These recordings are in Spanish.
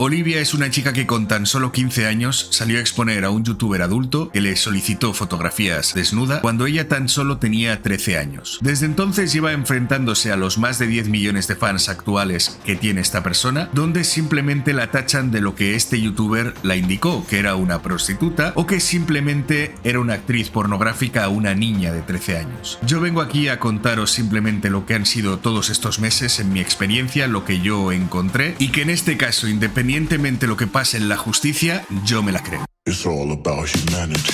Olivia es una chica que con tan solo 15 años salió a exponer a un youtuber adulto que le solicitó fotografías desnuda cuando ella tan solo tenía 13 años. Desde entonces lleva enfrentándose a los más de 10 millones de fans actuales que tiene esta persona, donde simplemente la tachan de lo que este youtuber la indicó, que era una prostituta o que simplemente era una actriz pornográfica a una niña de 13 años. Yo vengo aquí a contaros simplemente lo que han sido todos estos meses en mi experiencia, lo que yo encontré, y que en este caso, independientemente lo que pase en la justicia, yo me la creo. It's all about humanity.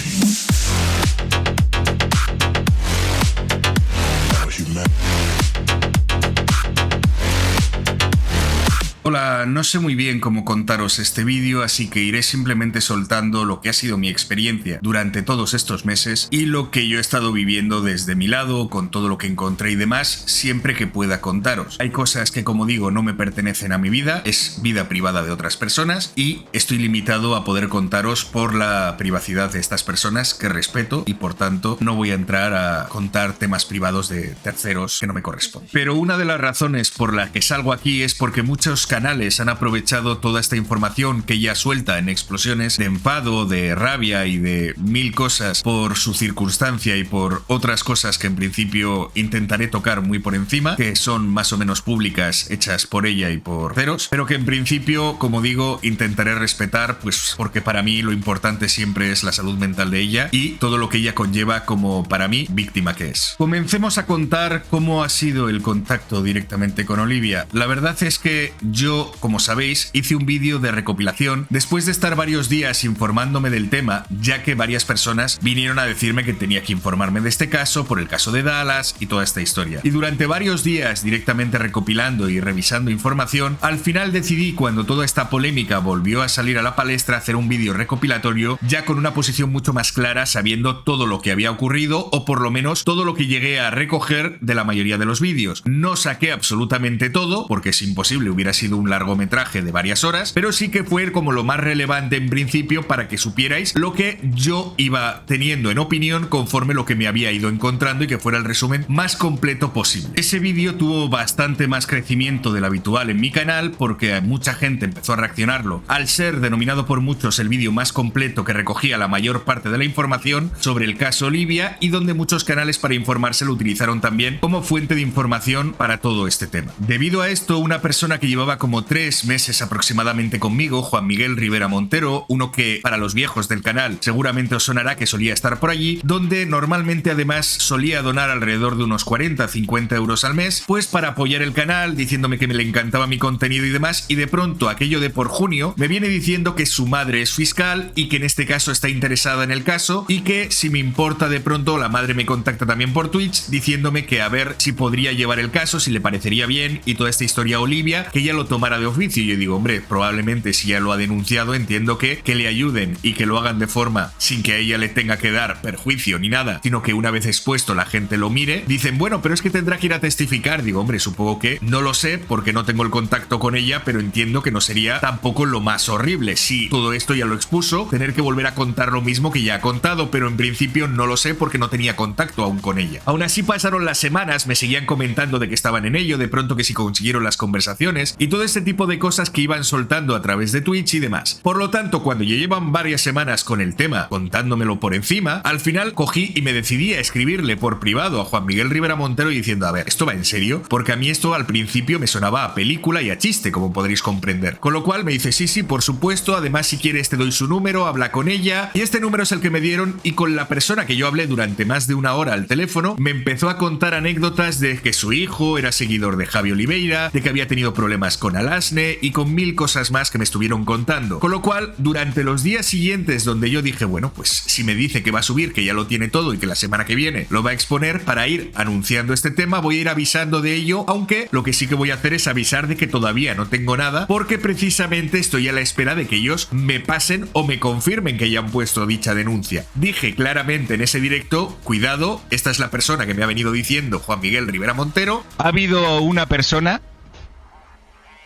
Hola, no sé muy bien cómo contaros este vídeo, así que iré simplemente soltando lo que ha sido mi experiencia durante todos estos meses y lo que yo he estado viviendo desde mi lado, con todo lo que encontré y demás, siempre que pueda contaros. Hay cosas que, como digo, no me pertenecen a mi vida, es vida privada de otras personas y estoy limitado a poder contaros por la privacidad de estas personas que respeto y por tanto no voy a entrar a contar temas privados de terceros que no me corresponden. Pero una de las razones por la que salgo aquí es porque muchos canales han aprovechado toda esta información que ella suelta en explosiones de enfado, de rabia y de mil cosas por su circunstancia y por otras cosas que en principio intentaré tocar muy por encima, que son más o menos públicas, hechas por ella y por terceros, pero que en principio, como digo, intentaré respetar, pues porque para mí lo importante siempre es la salud mental de ella y todo lo que ella conlleva como, para mí, víctima que es. Comencemos a contar cómo ha sido el contacto directamente con Olivia. La verdad es que yo, como sabéis, hice un vídeo de recopilación después de estar varios días informándome del tema, ya que varias personas vinieron a decirme que tenía que informarme de este caso por el caso de Dallas y toda esta historia. Y durante varios días directamente recopilando y revisando información, al final decidí, cuando toda esta polémica volvió a salir a la palestra, hacer un vídeo recopilatorio ya con una posición mucho más clara, sabiendo todo lo que había ocurrido o por lo menos todo lo que llegué a recoger de la mayoría de los vídeos. No saqué absolutamente todo, porque es imposible, hubiera sido un largometraje de varias horas, pero sí que fue como lo más relevante en principio para que supierais lo que yo iba teniendo en opinión conforme lo que me había ido encontrando y que fuera el resumen más completo posible. Ese vídeo tuvo bastante más crecimiento del habitual en mi canal porque mucha gente empezó a reaccionarlo al ser denominado por muchos el vídeo más completo que recogía la mayor parte de la información sobre el caso Olivia y donde muchos canales para informarse lo utilizaron también como fuente de información para todo este tema. Debido a esto, una persona que llevaba como 3 meses aproximadamente conmigo, Juan Miguel Rivera Montero, uno que para los viejos del canal seguramente os sonará que solía estar por allí, donde normalmente además solía donar alrededor de unos 40-50 euros al mes, pues para apoyar el canal, diciéndome que me le encantaba mi contenido y demás, y de pronto aquello de por junio me viene diciendo que su madre es fiscal y que en este caso está interesada en el caso y que si me importa, de pronto la madre me contacta también por Twitch diciéndome que a ver si podría llevar el caso, si le parecería bien y toda esta historia a Olivia, que ella lo tomara de oficio. Y yo digo, hombre, probablemente si ya lo ha denunciado, entiendo que le ayuden y que lo hagan de forma sin que a ella le tenga que dar perjuicio ni nada, sino que una vez expuesto la gente lo mire. Dicen, bueno, pero es que tendrá que ir a testificar. Digo, hombre, supongo que no lo sé porque no tengo el contacto con ella, pero entiendo que no sería tampoco lo más horrible. Si todo esto ya lo expuso, tener que volver a contar lo mismo que ya ha contado, pero en principio no lo sé porque no tenía contacto aún con ella. Aún así pasaron las semanas, me seguían comentando de que estaban en ello, de pronto que si consiguieron las conversaciones y todo este tipo de cosas que iban soltando a través de Twitch y demás. Por lo tanto, cuando ya llevan varias semanas con el tema, contándomelo por encima, al final cogí y me decidí a escribirle por privado a Juan Miguel Rivera Montero diciendo, a ver, ¿esto va en serio? Porque a mí esto al principio me sonaba a película y a chiste, como podréis comprender. Con lo cual me dice, sí, por supuesto, además si quieres te doy su número, habla con ella, y este número es el que me dieron, y con la persona que yo hablé durante más de una hora al teléfono, me empezó a contar anécdotas de que su hijo era seguidor de Javi Oliveira, de que había tenido problemas con Alasne y con mil cosas más que me estuvieron contando. Con lo cual, durante los días siguientes donde yo dije, bueno, pues si me dice que va a subir, que ya lo tiene todo y que la semana que viene lo va a exponer, para ir anunciando este tema, voy a ir avisando de ello, aunque lo que sí que voy a hacer es avisar de que todavía no tengo nada, porque precisamente estoy a la espera de que ellos me pasen o me confirmen que hayan puesto dicha denuncia. Dije claramente en ese directo, cuidado, esta es la persona que me ha venido diciendo Juan Miguel Rivera Montero. Ha habido una persona,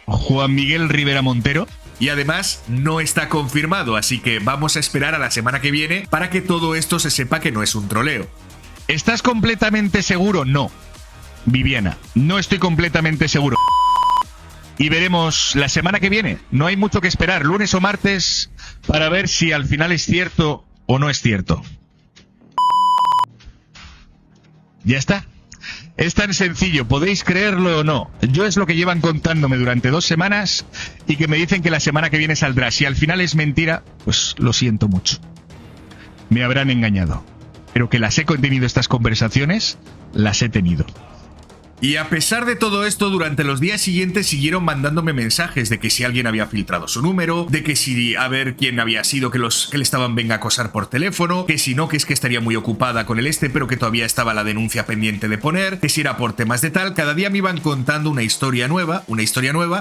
Juan Miguel Rivera Montero, y además no está confirmado, así que vamos a esperar a la semana que viene para que todo esto se sepa que no es un troleo. ¿Estás completamente seguro? No. Viviana, no estoy completamente seguro. y veremos la semana que viene. No hay mucho que esperar, lunes o martes, para ver si al final es cierto o no es cierto. Ya está. Es tan sencillo, podéis creerlo o no. Yo es lo que llevan contándome durante 2 semanas y que me dicen que la semana que viene saldrá. Si al final es mentira, pues lo siento mucho. Me habrán engañado. Pero que las he contenido estas conversaciones, las he tenido. Y a pesar de todo esto, durante los días siguientes siguieron mandándome mensajes de que si alguien había filtrado su número, de que si a ver quién había sido que le estaban venga a acosar por teléfono, que si no, que es que estaría muy ocupada con el pero que todavía estaba la denuncia pendiente de poner, que si era por temas de tal. Cada día me iban contando una historia nueva,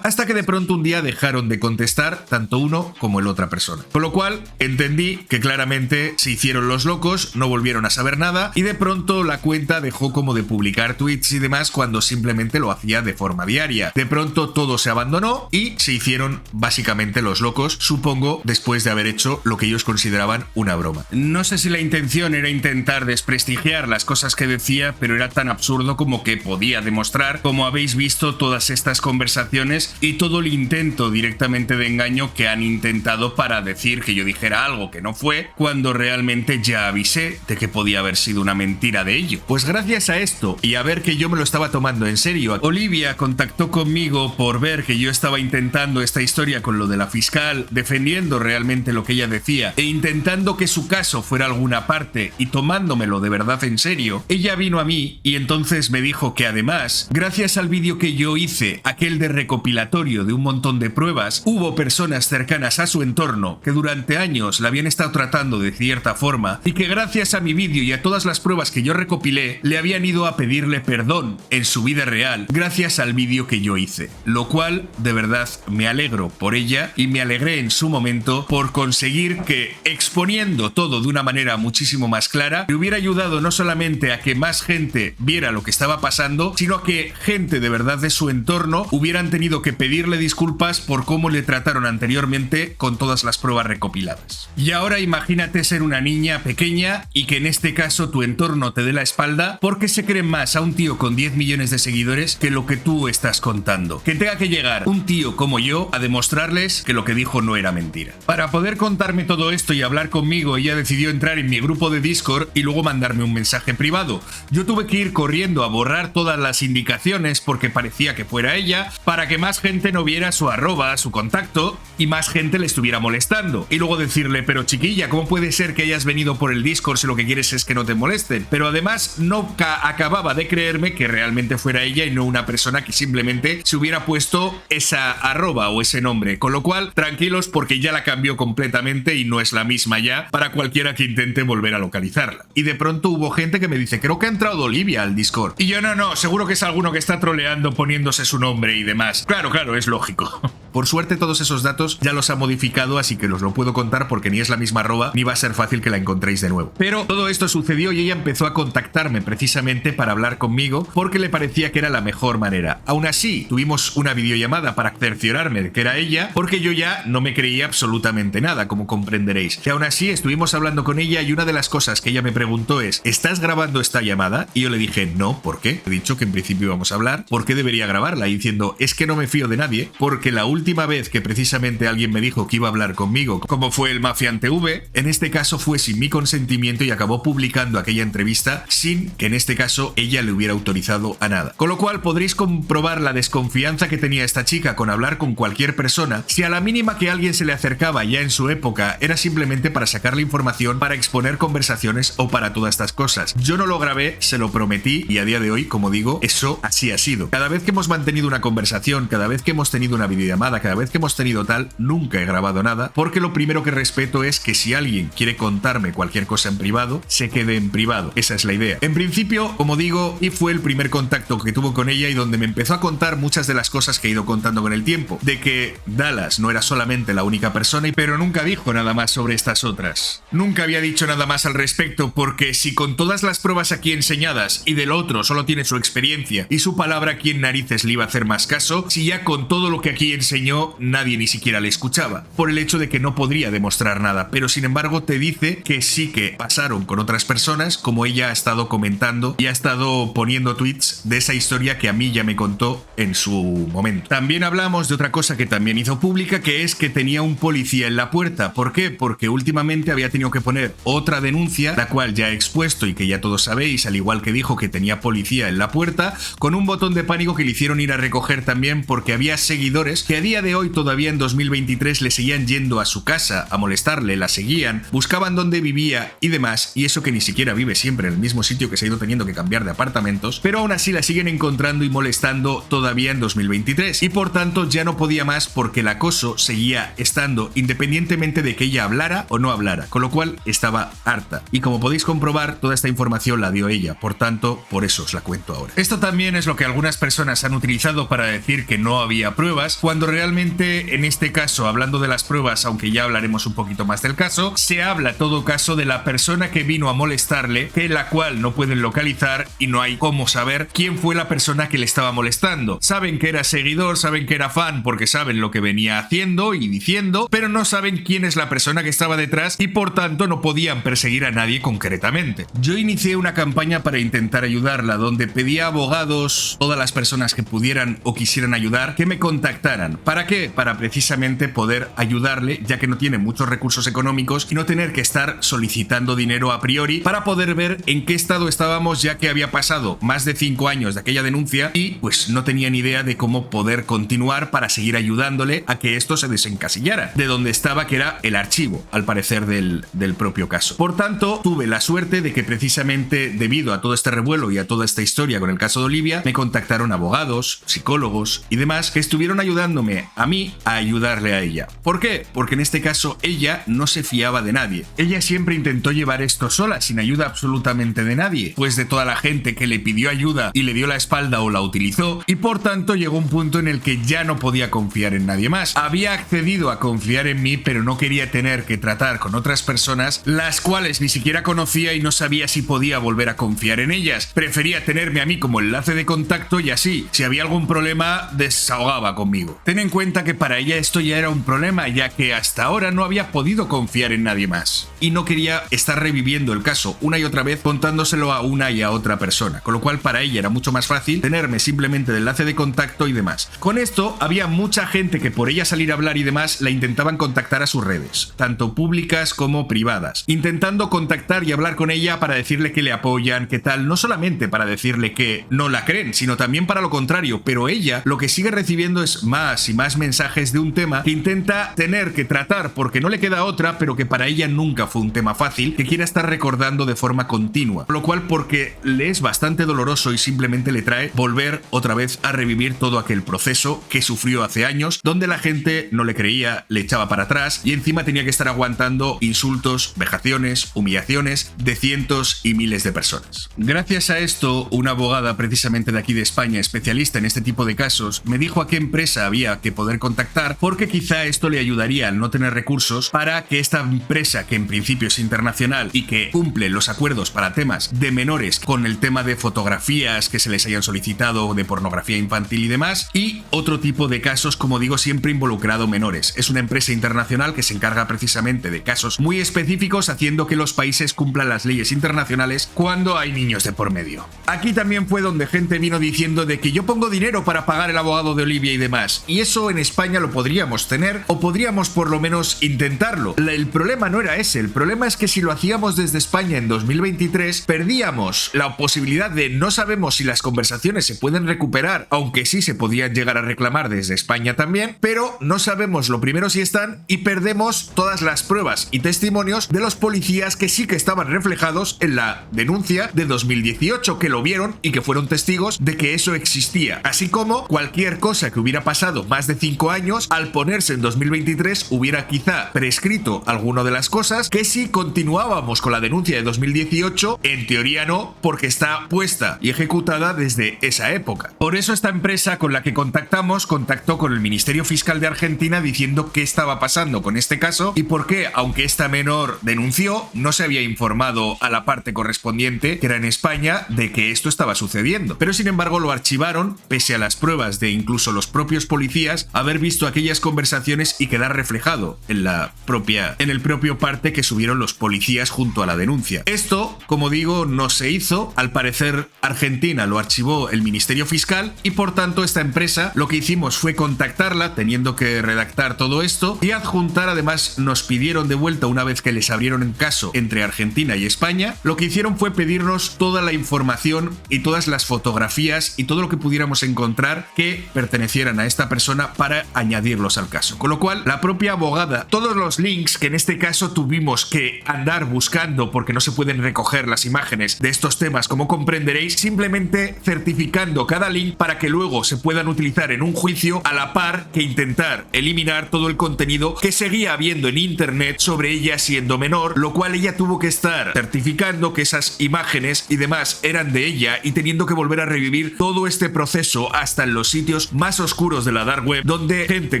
hasta que de pronto un día dejaron de contestar tanto uno como el otra persona. Con lo cual entendí que claramente se hicieron los locos, no volvieron a saber nada y de pronto la cuenta dejó como de publicar tweets y demás cuando simplemente lo hacía de forma diaria. De pronto todo se abandonó y se hicieron básicamente los locos, supongo, después de haber hecho lo que ellos consideraban una broma. No sé si la intención era intentar desprestigiar las cosas que decía, pero era tan absurdo como que podía demostrar, como habéis visto, todas estas conversaciones y todo el intento directamente de engaño que han intentado para decir que yo dijera algo que no fue, cuando realmente ya avisé de que podía haber sido una mentira de ello. Pues gracias a esto y a ver que yo me lo estaba tomando en serio, Olivia contactó conmigo por ver que yo estaba intentando esta historia con lo de la fiscal, defendiendo realmente lo que ella decía e intentando que su caso fuera alguna parte y tomándomelo de verdad en serio. Ella vino a mí y entonces me dijo que además, gracias al vídeo que yo hice, aquel de recopilatorio de un montón de pruebas, hubo personas cercanas a su entorno que durante años la habían estado tratando de cierta forma y que gracias a mi vídeo y a todas las pruebas que yo recopilé, le habían ido a pedirle perdón en su vida real gracias al vídeo que yo hice, lo cual de verdad me alegro por ella y me alegré en su momento por conseguir que, exponiendo todo de una manera muchísimo más clara, le hubiera ayudado no solamente a que más gente viera lo que estaba pasando, sino a que gente de verdad de su entorno hubieran tenido que pedirle disculpas por cómo le trataron anteriormente con todas las pruebas recopiladas. Y ahora imagínate ser una niña pequeña y que en este caso tu entorno te dé la espalda porque se creen más a un tío con 10 millones de seguidores que lo que tú estás contando. Que tenga que llegar un tío como yo a demostrarles que lo que dijo no era mentira. Para poder contarme todo esto y hablar conmigo, ella decidió entrar en mi grupo de Discord y luego mandarme un mensaje privado. Yo tuve que ir corriendo a borrar todas las indicaciones porque parecía que fuera ella, para que más gente no viera su arroba, su contacto, y más gente le estuviera molestando. Y luego decirle, pero chiquilla, ¿cómo puede ser que hayas venido por el Discord si lo que quieres es que no te molesten? Pero además no acababa de creerme que realmente fuera ella y no una persona que simplemente se hubiera puesto esa arroba o ese nombre, con lo cual tranquilos porque ya la cambió completamente y no es la misma ya para cualquiera que intente volver a localizarla. Y de pronto hubo gente que me dice, creo que ha entrado Olivia al Discord, y yo no, seguro que es alguno que está troleando poniéndose su nombre y demás. Claro, es lógico. Por suerte todos esos datos ya los ha modificado, así que os lo puedo contar porque ni es la misma arroba ni va a ser fácil que la encontréis de nuevo. Pero todo esto sucedió y ella empezó a contactarme precisamente para hablar conmigo porque le parecía que era la mejor manera. Aún así, tuvimos una videollamada para cerciorarme de que era ella, porque yo ya no me creía absolutamente nada, como comprenderéis. Que aún así estuvimos hablando con ella y una de las cosas que ella me preguntó es, ¿estás grabando esta llamada? Y yo le dije, no, ¿por qué? He dicho que en principio íbamos a hablar, ¿por qué debería grabarla? Y diciendo, es que no me fío de nadie, porque la última vez que precisamente alguien me dijo que iba a hablar conmigo, como fue el Mafian TV, en este caso fue sin mi consentimiento y acabó publicando aquella entrevista sin que en este caso ella le hubiera autorizado a nada. Con lo cual podréis comprobar la desconfianza que tenía esta chica con hablar con cualquier persona, si a la mínima que alguien se le acercaba ya en su época era simplemente para sacarle información, para exponer conversaciones o para todas estas cosas. Yo no lo grabé, se lo prometí y a día de hoy, como digo, eso así ha sido. Cada vez que hemos mantenido una conversación, cada vez que hemos tenido una videollamada, cada vez que hemos tenido tal, nunca he grabado nada, porque lo primero que respeto es que si alguien quiere contarme cualquier cosa en privado, se quede en privado. Esa es la idea. En principio, como digo, y fue el primer contacto que tuvo con ella y donde me empezó a contar muchas de las cosas que he ido contando con el tiempo, de que Dallas no era solamente la única persona, pero nunca dijo nada más sobre estas otras. Nunca había dicho nada más al respecto, porque si con todas las pruebas aquí enseñadas y del otro solo tiene su experiencia y su palabra, ¿quién narices le iba a hacer más caso? Si ya con todo lo que aquí he enseñado enseñó nadie ni siquiera le escuchaba, por el hecho de que no podría demostrar nada, pero sin embargo te dice que sí que pasaron con otras personas, como ella ha estado comentando y ha estado poniendo tweets de esa historia que a mí ya me contó en su momento. También hablamos de otra cosa que también hizo pública, que es que tenía un policía en la puerta. ¿Por qué? Porque últimamente había tenido que poner otra denuncia, la cual ya he expuesto y que ya todos sabéis, al igual que dijo que tenía policía en la puerta, con un botón de pánico que le hicieron ir a recoger también, porque había seguidores que a día de hoy, todavía en 2023, le seguían yendo a su casa a molestarle, la seguían, buscaban dónde vivía y demás, y eso que ni siquiera vive siempre en el mismo sitio, que se ha ido teniendo que cambiar de apartamentos, pero aún así la siguen encontrando y molestando todavía en 2023, y por tanto ya no podía más porque el acoso seguía estando independientemente de que ella hablara o no hablara, con lo cual estaba harta, y como podéis comprobar, toda esta información la dio ella, por tanto, por eso os la cuento ahora. Esto también es lo que algunas personas han utilizado para decir que no había pruebas, cuando realmente en este caso, hablando de las pruebas, aunque ya hablaremos un poquito más del caso, se habla todo caso de la persona que vino a molestarle, que la cual no pueden localizar y no hay cómo saber quién fue la persona que le estaba molestando. Saben que era seguidor, saben que era fan porque saben lo que venía haciendo y diciendo, pero no saben quién es la persona que estaba detrás y por tanto no podían perseguir a nadie concretamente. Yo inicié una campaña para intentar ayudarla, donde pedía a abogados, todas las personas que pudieran o quisieran ayudar, que me contactaran. ¿Para qué? Para precisamente poder ayudarle, ya que no tiene muchos recursos económicos y no tener que estar solicitando dinero a priori, para poder ver en qué estado estábamos, ya que había pasado más de 5 años de aquella denuncia y pues no tenía ni idea de cómo poder continuar para seguir ayudándole a que esto se desencasillara de donde estaba, que era el archivo, al parecer, del propio caso. Por tanto, tuve la suerte de que precisamente debido a todo este revuelo y a toda esta historia con el caso de Olivia, me contactaron abogados, psicólogos y demás que estuvieron ayudándome a mí a ayudarle a ella. ¿Por qué? Porque en este caso ella no se fiaba de nadie. Ella siempre intentó llevar esto sola, sin ayuda absolutamente de nadie, pues de toda la gente que le pidió ayuda y le dio la espalda o la utilizó, y por tanto llegó un punto en el que ya no podía confiar en nadie más. Había accedido a confiar en mí, pero no quería tener que tratar con otras personas las cuales ni siquiera conocía y no sabía si podía volver a confiar en ellas. Prefería tenerme a mí como enlace de contacto y así, si había algún problema, desahogaba conmigo. Ten en cuenta que para ella esto ya era un problema, ya que hasta ahora no había podido confiar en nadie más y no quería estar reviviendo el caso una y otra vez contándoselo a una y a otra persona, con lo cual para ella era mucho más fácil tenerme simplemente de enlace de contacto y demás. Con esto había mucha gente que por ella salir a hablar y demás la intentaban contactar a sus redes, tanto públicas como privadas, intentando contactar y hablar con ella para decirle que le apoyan, que tal, no solamente para decirle que no la creen, sino también para lo contrario, pero ella lo que sigue recibiendo es más y más mensajes de un tema que intenta tener que tratar porque no le queda otra, pero que para ella nunca fue un tema fácil, que quiere estar recordando de forma continua, lo cual porque le es bastante doloroso y simplemente le trae volver otra vez a revivir todo aquel proceso que sufrió hace años, donde la gente no le creía, le echaba para atrás y encima tenía que estar aguantando insultos, vejaciones, humillaciones de cientos y miles de personas. Gracias a esto, una abogada precisamente de aquí de España, especialista en este tipo de casos, me dijo a qué empresa había que poder contactar, porque quizá esto le ayudaría al no tener recursos para que esta empresa, que en principio es internacional y que cumple los acuerdos para temas de menores con el tema de fotografías que se les hayan solicitado, de pornografía infantil y demás, y otro tipo de casos, como digo, siempre involucrado menores. Es una empresa internacional que se encarga precisamente de casos muy específicos, haciendo que los países cumplan las leyes internacionales cuando hay niños de por medio. Aquí también fue donde gente vino diciendo de que yo pongo dinero para pagar el abogado de Olivia y demás, y eso en España lo podríamos tener, o podríamos por lo menos intentarlo. El problema no era ese, el problema es que si lo hacíamos desde España en 2023, perdíamos la posibilidad de no sabemos si las conversaciones se pueden recuperar, aunque sí se podían llegar a reclamar desde España también, pero no sabemos lo primero si están, y perdemos todas las pruebas y testimonios de los policías que sí que estaban reflejados en la denuncia de 2018, que lo vieron y que fueron testigos de que eso existía, así como cualquier cosa que hubiera pasado más de 5 años, al ponerse en 2023 hubiera quizá prescrito alguna de las cosas que si continuábamos con la denuncia de 2018, en teoría no, porque está puesta y ejecutada desde esa época. Por eso esta empresa con la que contactamos contactó con el Ministerio Fiscal de Argentina diciendo qué estaba pasando con este caso y por qué, aunque esta menor denunció, no se había informado a la parte correspondiente, que era en España, de que esto estaba sucediendo. Pero sin embargo lo archivaron, pese a las pruebas de incluso los propios policías fotografías, haber visto aquellas conversaciones y quedar reflejado en el propio parte que subieron los policías junto a la denuncia. Esto, como digo, no se hizo. Al parecer, Argentina lo archivó el Ministerio Fiscal y por tanto esta empresa lo que hicimos fue contactarla teniendo que redactar todo esto y adjuntar. Además nos pidieron de vuelta, una vez que les abrieron el caso entre Argentina y España, lo que hicieron fue pedirnos toda la información y todas las fotografías y todo lo que pudiéramos encontrar que pertenecieran a esta persona para añadirlos al caso. Con lo cual la propia abogada, todos los links que en este caso tuvimos que andar buscando porque no se pueden recoger las imágenes de estos temas, como comprenderéis, simplemente certificando cada link para que luego se puedan utilizar en un juicio, a la par que intentar eliminar todo el contenido que seguía habiendo en internet sobre ella siendo menor, lo cual ella tuvo que estar certificando que esas imágenes y demás eran de ella y teniendo que volver a revivir todo este proceso hasta en los sitios más oscuros de la dark web, donde gente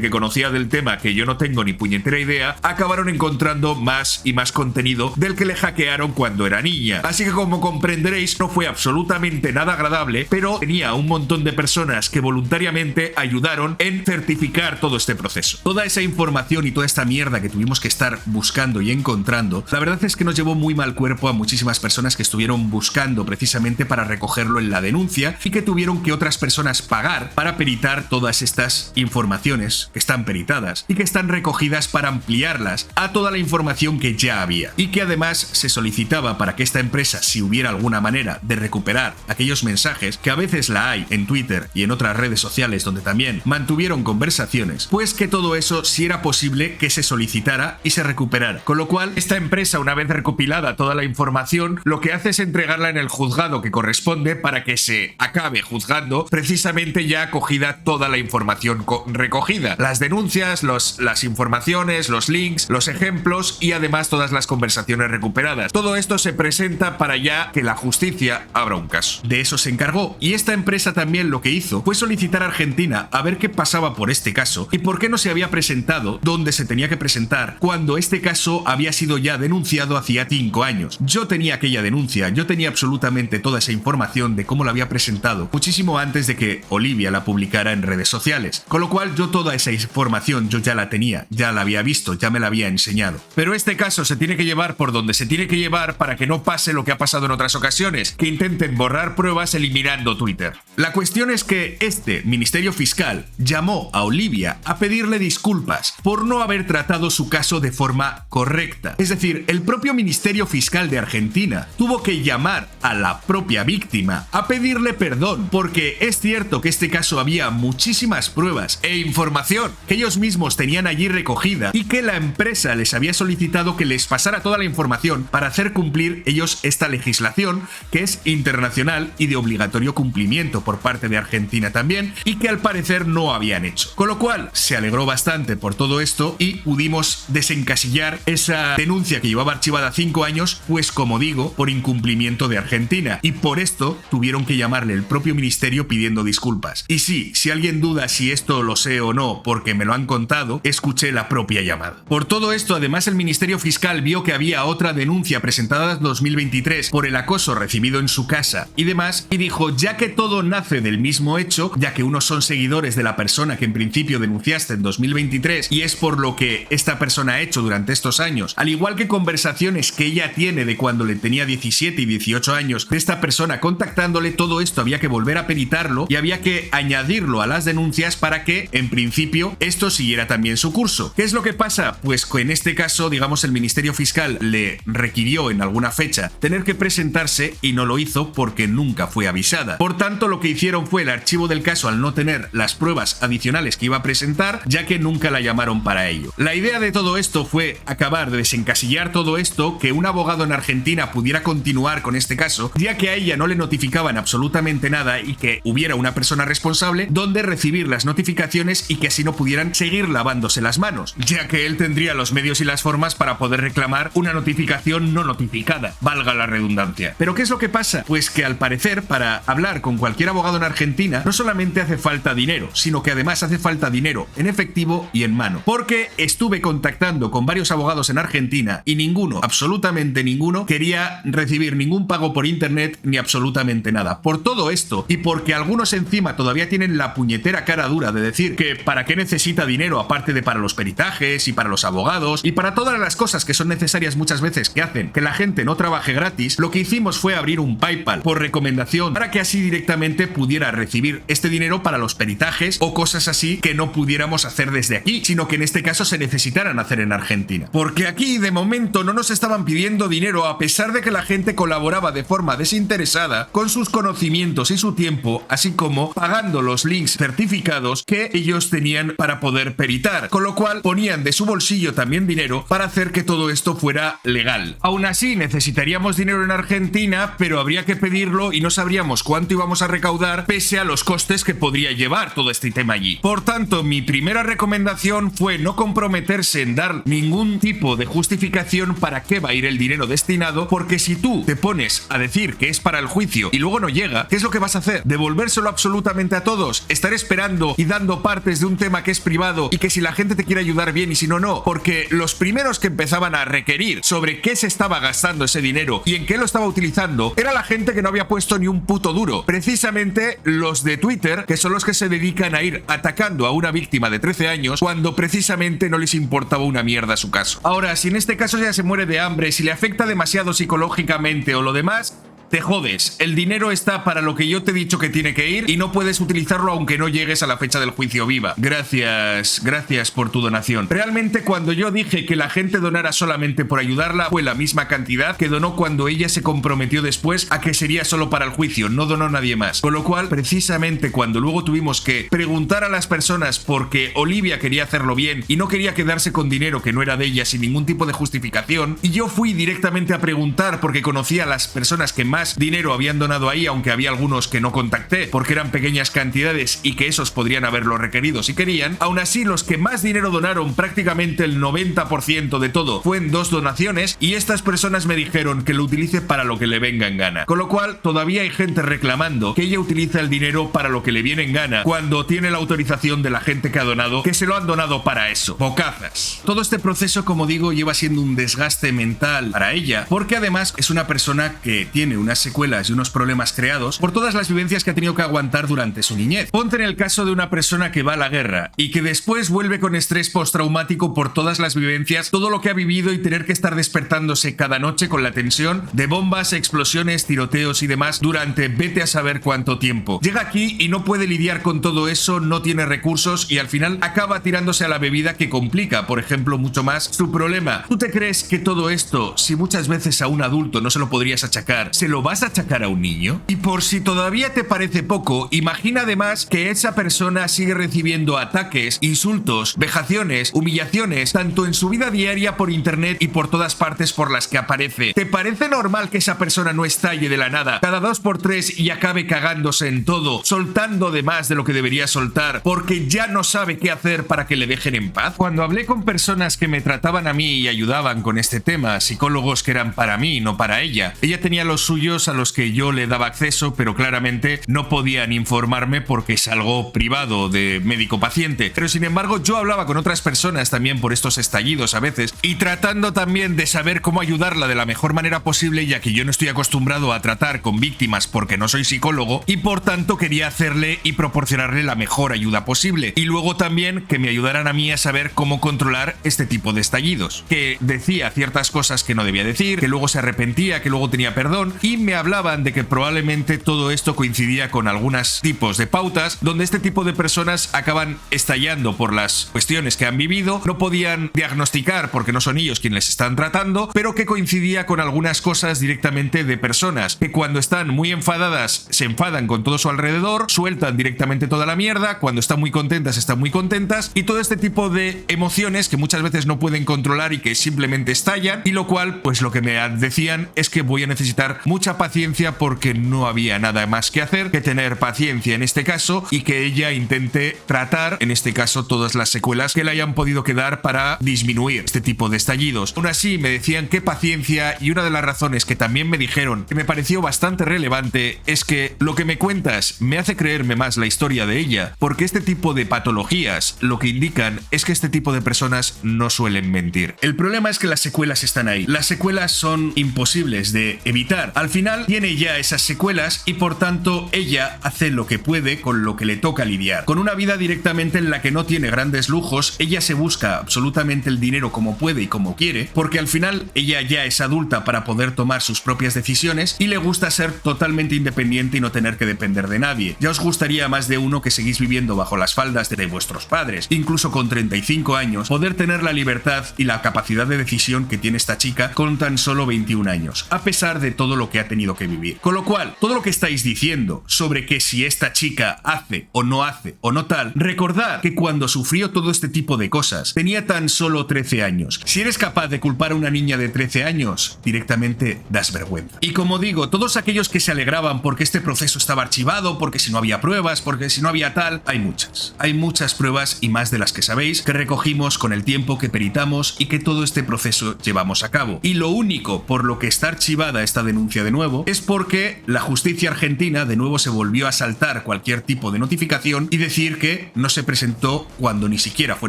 que conocía del tema, que yo no tengo ni puñetera idea, acabaron encontrando más y más contenido del que le hackearon cuando era niña. Así que, como comprenderéis, no fue absolutamente nada agradable, pero tenía un montón de personas que voluntariamente ayudaron en certificar todo este proceso. Toda esa información y toda esta mierda que tuvimos que estar buscando y encontrando, la verdad es que nos llevó muy mal cuerpo a muchísimas personas que estuvieron buscando precisamente para recogerlo en la denuncia y que tuvieron que otras personas pagar para peritar todas estas informaciones que están peritadas y que están recogidas para ampliarlas a toda la información que ya había, y que además se solicitaba para que esta empresa, si hubiera alguna manera de recuperar aquellos mensajes, que a veces la hay en Twitter y en otras redes sociales donde también mantuvieron conversaciones, pues que todo eso, si era posible, que se solicitara y se recuperara. Con lo cual, esta empresa, una vez recopilada toda la información, lo que hace es entregarla en el juzgado que corresponde para que se acabe juzgando precisamente ya acogida toda la información recogida, las denuncias, las informaciones, los links, los ejemplos y además todas las conversaciones recuperadas. Todo esto se presenta para ya que la justicia abra un caso. De eso se encargó, y esta empresa también lo que hizo fue solicitar a Argentina a ver qué pasaba por este caso y por qué no se había presentado donde se tenía que presentar cuando este caso había sido ya denunciado hacía 5 años. Yo tenía aquella denuncia, yo tenía absolutamente toda esa información de cómo la había presentado muchísimo antes de que Olivia la publicara en redes sociales, con lo cual yo toda esa información yo ya la tenía, ya la había visto, ya me la había enseñado. Pero este caso se tiene que llevar por donde se tiene que llevar para que no pase lo que ha pasado en otras ocasiones, que intenten borrar pruebas eliminando Twitter. La cuestión es que este Ministerio Fiscal llamó a Olivia a pedirle disculpas por no haber tratado su caso de forma correcta. Es decir, el propio Ministerio Fiscal de Argentina tuvo que llamar a la propia víctima a pedirle perdón, porque es cierto que este caso había muchísimas pruebas e información que ellos mismos tenían allí recogida y que la empresa les había solicitado que les pasara toda la información para hacer cumplir ellos esta legislación que es internacional y de obligatorio cumplimiento por parte de Argentina también, y que al parecer no habían hecho. Con lo cual se alegró bastante por todo esto y pudimos desencasillar esa denuncia que llevaba archivada 5 años, pues como digo, por incumplimiento de Argentina, y por esto tuvieron que llamarle el propio ministerio pidiendo disculpas. Y sí, si alguien duda si esto lo sé o no porque me lo han contado, escuché la propia llamada. Por todo esto, además, el Ministerio Fiscal vio que había otra denuncia presentada en 2023 por el acoso recibido en su casa y demás, y dijo, ya que todo nace del mismo hecho, ya que unos son seguidores de la persona que en principio denunciaste en 2023 y es por lo que esta persona ha hecho durante estos años, al igual que conversaciones que ella tiene de cuando le tenía 17 y 18 años de esta persona contactándole, todo esto había que volver a peritarlo y había que añadirlo a las denuncias para que en principio esto siguiera también su curso. ¿Qué es lo que pasa? Pues que en este caso, digamos, el Ministerio Fiscal le requirió en alguna fecha tener que presentarse y no lo hizo porque nunca fue avisada. Por tanto, lo que hicieron fue el archivo del caso al no tener las pruebas adicionales que iba a presentar, ya que nunca la llamaron para ello. La idea de todo esto fue acabar de desencasillar todo esto, que un abogado en Argentina pudiera continuar con este caso, ya que a ella no le notificaban absolutamente nada y que hubiera una persona responsable donde recibir las notificaciones y que así no pudieran seguir lavándose las manos, ya que él tendría los medios y las formas para poder reclamar una notificación no notificada, valga la redundancia. ¿Pero qué es lo que pasa? Pues que al parecer, para hablar con cualquier abogado en Argentina, no solamente hace falta dinero, sino que además hace falta dinero en efectivo y en mano. Porque estuve contactando con varios abogados en Argentina y ninguno, absolutamente ninguno, quería recibir ningún pago por internet ni absolutamente nada. Por todo esto, y porque algunos encima todavía tienen la puñetera cara dura de decir que para qué necesita dinero aparte de para los peritajes y para los abogados y para todas las cosas que son necesarias muchas veces que hacen que la gente no trabaje gratis, lo que hicimos fue abrir un PayPal por recomendación para que así directamente pudiera recibir este dinero para los peritajes o cosas así que no pudiéramos hacer desde aquí, sino que en este caso se necesitaran hacer en Argentina. Porque aquí de momento no nos estaban pidiendo dinero a pesar de que la gente colaboraba de forma desinteresada con sus conocimientos y su tiempo, así como pagando los links certificados que ellos tenían para poder peritar, con lo cual ponían de su bolsillo también dinero para hacer que todo esto fuera legal. Aún así necesitaríamos dinero en Argentina, pero habría que pedirlo y no sabríamos cuánto íbamos a recaudar pese a los costes que podría llevar todo este tema allí. Por tanto, mi primera recomendación fue no comprometerse en dar ningún tipo de justificación para qué va a ir el dinero destinado, porque si tú te pones a decir que es para el juicio y luego no llega, ¿qué es lo que vas a hacer? ¿Devolvérselo absolutamente a todos? ¿Estar esperando y dando partes de un tema que es privado y que si la gente te quiere ayudar bien y si no, no? Porque los primeros que empezaban a requerir sobre qué se estaba gastando ese dinero y en qué lo estaba utilizando era la gente que no había puesto ni un puto duro. Precisamente los de Twitter, que son los que se dedican a ir atacando a una víctima de 13 años cuando precisamente no les importaba una mierda su caso. Ahora, si en este caso ya se muere de hambre, si le afecta demasiado psicológicamente o lo demás, te jodes. El dinero está para lo que yo te he dicho que tiene que ir y no puedes utilizarlo aunque no llegues a la fecha del juicio viva. Gracias por tu donación. Realmente cuando yo dije que la gente donara solamente por ayudarla, fue la misma cantidad que donó cuando ella se comprometió después a que sería solo para el juicio, no donó nadie más. Con lo cual, precisamente cuando luego tuvimos que preguntar a las personas porque Olivia quería hacerlo bien y no quería quedarse con dinero que no era de ella sin ningún tipo de justificación, y yo fui directamente a preguntar porque conocía a las personas que más dinero habían donado ahí, aunque había algunos que no contacté porque eran pequeñas cantidades y que esos podrían haberlo requerido si querían. Aún así, los que más dinero donaron, prácticamente el 90% de todo, fue en 2 donaciones y estas personas me dijeron que lo utilice para lo que le venga en gana. Con lo cual, todavía hay gente reclamando que ella utiliza el dinero para lo que le viene en gana cuando tiene la autorización de la gente que ha donado, que se lo han donado para eso. Bocazas. Todo este proceso, como digo, lleva siendo un desgaste mental para ella, porque además es una persona que tiene unas secuelas y unos problemas creados por todas las vivencias que ha tenido que aguantar durante su niñez. Ponte en el caso de una persona que va a la guerra y que después vuelve con estrés postraumático por todas las vivencias, todo lo que ha vivido y tener que estar despertándose cada noche con la tensión de bombas, explosiones, tiroteos y demás durante vete a saber cuánto tiempo. Llega aquí y no puede lidiar con todo eso, no tiene recursos y al final acaba tirándose a la bebida, que complica, por ejemplo, mucho más su problema. ¿Tú te crees que todo esto, si muchas veces a un adulto no se lo podrías achacar, se lo vas a achacar a un niño? Y por si todavía te parece poco, imagina además que esa persona sigue recibiendo ataques, insultos, vejaciones, humillaciones, tanto en su vida diaria por internet y por todas partes por las que aparece. ¿Te parece normal que esa persona no estalle de la nada cada 2x3 y acabe cagándose en todo, soltando de más de lo que debería soltar, porque ya no sabe qué hacer para que le dejen en paz? Cuando hablé con personas que me trataban a mí y ayudaban con este tema, psicólogos que eran para mí, no para ella tenía los suyos a los que yo le daba acceso, pero claramente no podían informarme porque es algo privado de médico-paciente. Pero sin embargo, yo hablaba con otras personas también por estos estallidos a veces y tratando también de saber cómo ayudarla de la mejor manera posible, ya que yo no estoy acostumbrado a tratar con víctimas porque no soy psicólogo y por tanto quería hacerle y proporcionarle la mejor ayuda posible. Y luego también que me ayudaran a mí a saber cómo controlar este tipo de estallidos. Que decía ciertas cosas que no debía decir, que luego se arrepentía, que luego tenía perdón, y me hablaban de que probablemente todo esto coincidía con algunos tipos de pautas donde este tipo de personas acaban estallando por las cuestiones que han vivido, no podían diagnosticar porque no son ellos quienes les están tratando, pero que coincidía con algunas cosas directamente de personas que cuando están muy enfadadas se enfadan con todo su alrededor, sueltan directamente toda la mierda, cuando están muy contentas y todo este tipo de emociones que muchas veces no pueden controlar y que simplemente estallan, y lo cual pues lo que me decían es que voy a necesitar mucha paciencia porque no había nada más que hacer que tener paciencia en este caso y que ella intente tratar en este caso todas las secuelas que le hayan podido quedar para disminuir este tipo de estallidos. Aún así me decían que paciencia, y una de las razones que también me dijeron que me pareció bastante relevante es que lo que me cuentas me hace creerme más la historia de ella, porque este tipo de patologías lo que indican es que este tipo de personas no suelen mentir. El problema es que las secuelas están ahí. Las secuelas son imposibles de evitar. Al final tiene ya esas secuelas y por tanto ella hace lo que puede con lo que le toca lidiar. Con una vida directamente en la que no tiene grandes lujos, ella se busca absolutamente el dinero como puede y como quiere, porque al final ella ya es adulta para poder tomar sus propias decisiones y le gusta ser totalmente independiente y no tener que depender de nadie. Ya os gustaría a más de uno que seguís viviendo bajo las faldas de vuestros padres, incluso con 35 años, poder tener la libertad y la capacidad de decisión que tiene esta chica con tan solo 21 años, a pesar de todo lo que ha tenido que vivir. Con lo cual, todo lo que estáis diciendo sobre que si esta chica hace o no tal, recordad que cuando sufrió todo este tipo de cosas, tenía tan solo 13 años. Si eres capaz de culpar a una niña de 13 años, directamente das vergüenza. Y como digo, todos aquellos que se alegraban porque este proceso estaba archivado, porque si no había pruebas, porque si no había tal, hay muchas pruebas y más de las que sabéis que recogimos con el tiempo que peritamos y que todo este proceso llevamos a cabo. Y lo único por lo que está archivada esta denuncia de nuevo es porque la justicia argentina de nuevo se volvió a saltar cualquier tipo de notificación y decir que no se presentó cuando ni siquiera fue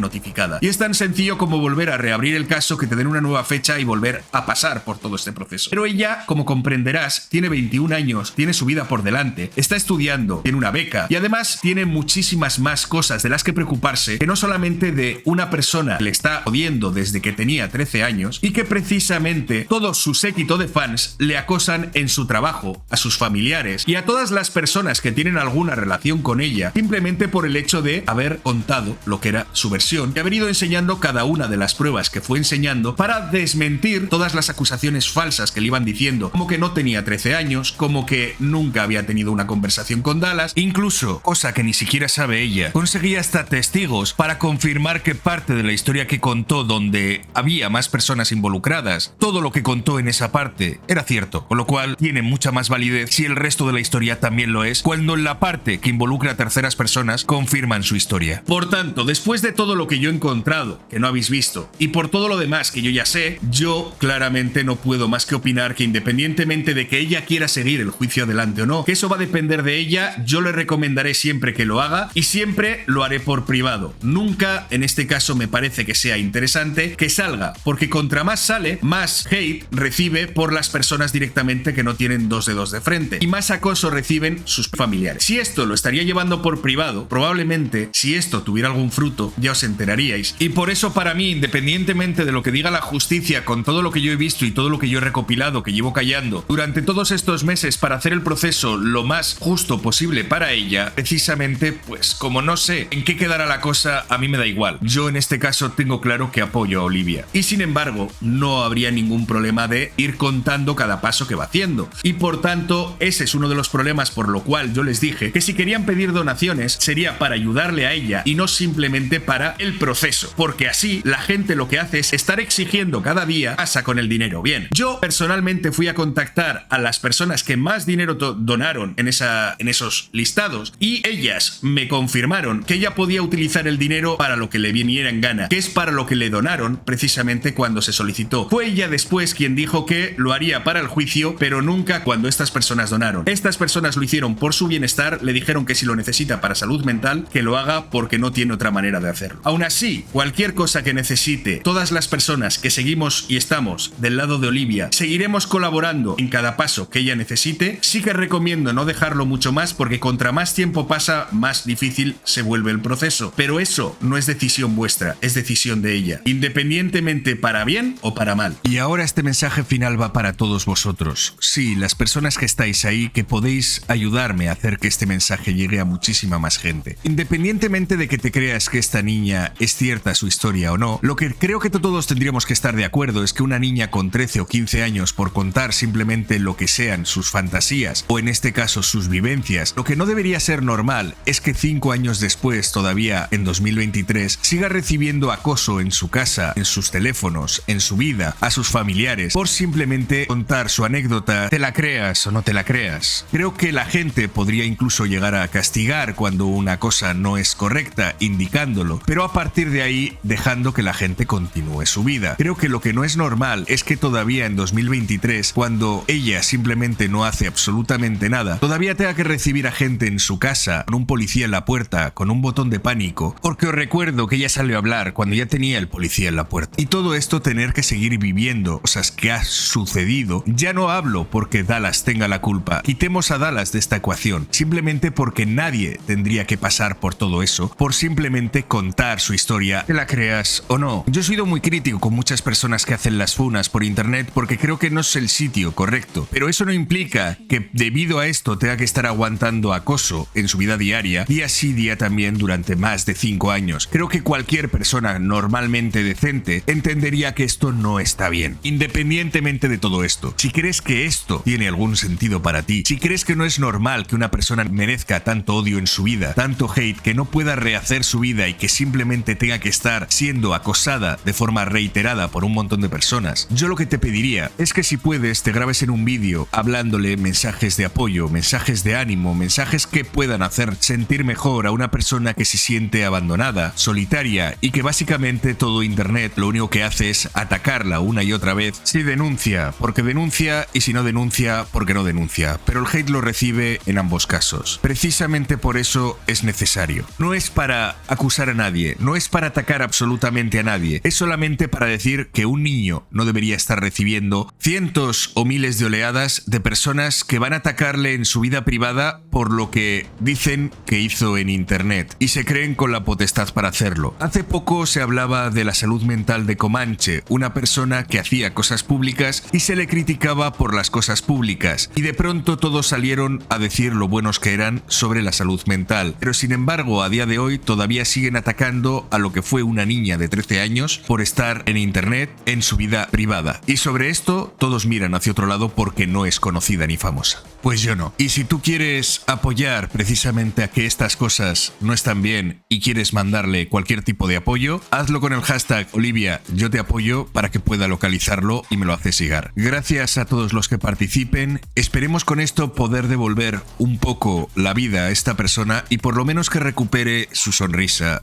notificada. Y es tan sencillo como volver a reabrir el caso, que te den una nueva fecha y volver a pasar por todo este proceso. Pero ella, como comprenderás, tiene 21 años, tiene su vida por delante, está estudiando, tiene una beca y además tiene muchísimas más cosas de las que preocuparse, que no solamente de una persona que le está odiando desde que tenía 13 años y que precisamente todo su séquito de fans le acosan en su trabajo, a sus familiares y a todas las personas que tienen alguna relación con ella, simplemente por el hecho de haber contado lo que era su versión y haber ido enseñando cada una de las pruebas que fue enseñando para desmentir todas las acusaciones falsas que le iban diciendo, como que no tenía 13 años, como que nunca había tenido una conversación con Dallas, incluso, cosa que ni siquiera sabe ella, conseguía hasta testigos para confirmar que parte de la historia que contó, donde había más personas involucradas, todo lo que contó en esa parte era cierto, con lo cual tiene mucha más validez si el resto de la historia también lo es, cuando en la parte que involucra a terceras personas confirman su historia. Por tanto, después de todo lo que yo he encontrado, que no habéis visto, y por todo lo demás que yo ya sé, yo claramente no puedo más que opinar que independientemente de que ella quiera seguir el juicio adelante o no, que eso va a depender de ella, yo le recomendaré siempre que lo haga y siempre lo haré por privado. Nunca, en este caso, me parece que sea interesante que salga, porque contra más sale, más hate recibe por las personas directamente que no tienen dos dedos de frente y más acoso reciben sus familiares. Si esto lo estaría llevando por privado, probablemente, si esto tuviera algún fruto, ya os enteraríais. Y por eso, para mí, independientemente de lo que diga la justicia, con todo lo que yo he visto y todo lo que yo he recopilado, que llevo callando durante todos estos meses para hacer el proceso lo más justo posible para ella, precisamente, pues como no sé en qué quedará la cosa, a mí me da igual. Yo en este caso tengo claro que apoyo a Olivia. Y sin embargo, no habría ningún problema de ir contando cada paso que va haciendo. Y por tanto, ese es uno de los problemas por lo cual yo les dije que si querían pedir donaciones sería para ayudarle a ella y no simplemente para el proceso. Porque así la gente lo que hace es estar exigiendo cada día pasa con el dinero. Bien, yo personalmente fui a contactar a las personas que más dinero donaron en esos listados y ellas me confirmaron que ella podía utilizar el dinero para lo que le viniera en gana, que es para lo que le donaron precisamente cuando se solicitó. Fue ella después quien dijo que lo haría para el juicio, pero nunca cuando estas personas donaron. Estas personas lo hicieron por su bienestar, le dijeron que si lo necesita para salud mental, que lo haga porque no tiene otra manera de hacerlo. Aún así, cualquier cosa que necesite, todas las personas que seguimos y estamos del lado de Olivia, seguiremos colaborando en cada paso que ella necesite. Sí que recomiendo no dejarlo mucho más porque contra más tiempo pasa, más difícil se vuelve el proceso. Pero eso no es decisión vuestra, es decisión de ella, independientemente para bien o para mal. Y ahora este mensaje final va para todos vosotros. Sí, las personas que estáis ahí, que podéis ayudarme a hacer que este mensaje llegue a muchísima más gente. Independientemente de que te creas que esta niña es cierta su historia o no, lo que creo que todos tendríamos que estar de acuerdo es que una niña con 13 o 15 años, por contar simplemente lo que sean sus fantasías o en este caso sus vivencias, lo que no debería ser normal es que 5 años después, todavía en 2023, siga recibiendo acoso en su casa, en sus teléfonos, en su vida, a sus familiares, por simplemente contar su anécdota, te la creas o no te la creas. Creo que la gente podría incluso llegar a castigar cuando una cosa no es correcta, indicándolo, pero a partir de ahí dejando que la gente continúe su vida. Creo que lo que no es normal es que todavía en 2023, cuando ella simplemente no hace absolutamente nada, todavía tenga que recibir a gente en su casa, con un policía en la puerta, con un botón de pánico, porque os recuerdo que ella salió a hablar cuando ya tenía el policía en la puerta. Y todo esto tener que seguir viviendo cosas que ha sucedido. Ya no hablo hablo porque Dallas tenga la culpa. Quitemos a Dallas de esta ecuación, simplemente porque nadie tendría que pasar por todo eso, por simplemente contar su historia, te la creas o no. Yo he sido muy crítico con muchas personas que hacen las funas por internet porque creo que no es el sitio correcto, pero eso no implica que debido a esto tenga que estar aguantando acoso en su vida diaria, día sí día también durante más de 5 años. Creo que cualquier persona normalmente decente entendería que esto no está bien. Independientemente de todo esto, si crees que esto tiene algún sentido para ti, si crees que no es normal que una persona merezca tanto odio en su vida, tanto hate, que no pueda rehacer su vida y que simplemente tenga que estar siendo acosada de forma reiterada por un montón de personas, yo lo que te pediría es que si puedes te grabes en un vídeo hablándole mensajes de apoyo, mensajes de ánimo, mensajes que puedan hacer sentir mejor a una persona que se siente abandonada, solitaria y que básicamente todo internet lo único que hace es atacarla una y otra vez. Si denuncia, porque denuncia, y si no denuncia, porque no denuncia. Pero el hate lo recibe en ambos casos. Precisamente por eso es necesario. No es para acusar a nadie, no es para atacar absolutamente a nadie, es solamente para decir que un niño no debería estar recibiendo cientos o miles de oleadas de personas que van a atacarle en su vida privada por lo que dicen que hizo en internet y se creen con la potestad para hacerlo. Hace poco se hablaba de la salud mental de Comanche, una persona que hacía cosas públicas y se le criticaba por las cosas públicas, y de pronto todos salieron a decir lo buenos que eran sobre la salud mental, pero sin embargo a día de hoy todavía siguen atacando a lo que fue una niña de 13 años por estar en internet en su vida privada, y sobre esto todos miran hacia otro lado porque no es conocida ni famosa. Pues yo no. Y si tú quieres apoyar precisamente a que estas cosas no están bien y quieres mandarle cualquier tipo de apoyo, hazlo con el hashtag Olivia, yo te apoyo, para que pueda localizarlo y me lo haces llegar. Gracias a todos los que participen. Esperemos con esto poder devolver un poco la vida a esta persona y por lo menos que recupere su sonrisa.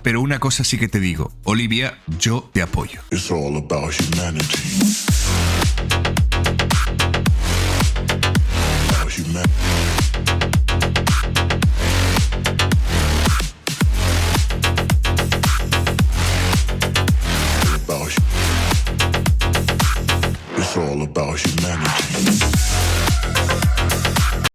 Pero una cosa sí que te digo, Olivia, yo te apoyo. It's all about humanity. It's all about humanity.